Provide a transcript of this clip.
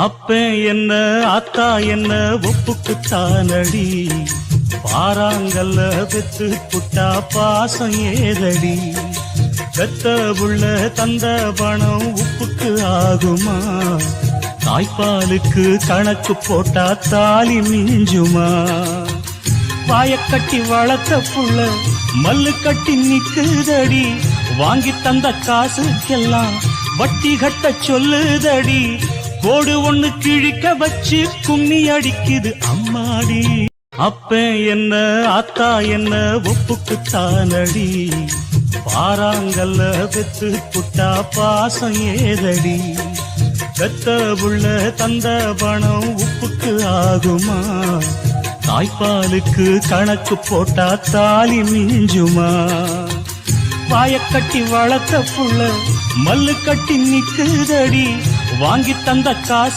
அப்ப என்ன அத்தா என்ன ஒப்புக்குத்தானடி, பாறாங்கல்ல பெத்து புட்டா பாசம் ஏதடி, பெத்த புள்ள தந்த பணம் உப்புக்கு ஆகுமா, தாய்ப்பாலுக்கு கணக்கு போட்டா தாலி மிஞ்சுமா, வாயக்கட்டி வளர்த்த புள்ள மல்லு கட்டி நிக்குதடி, வாங்கி தந்த காசுக்கெல்லாம் வட்டி கட்ட சொல்லுதடி, கோடு ஒண்ணு கிழிக்க வச்சு கும்மி அடிக்குது அம்மாடி. அப்ப என்ன அத்தா என்ன ஒப்புக்குத்தானடி, பாறாங்கல்ல பெத்து புட்டா பாசம் ஏதடி, பெத்த புள்ள தந்த பணம் உப்புக்கு ஆகுமா, தாய்ப்பாலுக்கு கணக்கு போட்டா தாலி மிஞ்சுமா, வாயக்கட்டி வளர்த்த புள்ள மல்லு கட்டி நிக்குதடி, வாங்கி தந்த காசு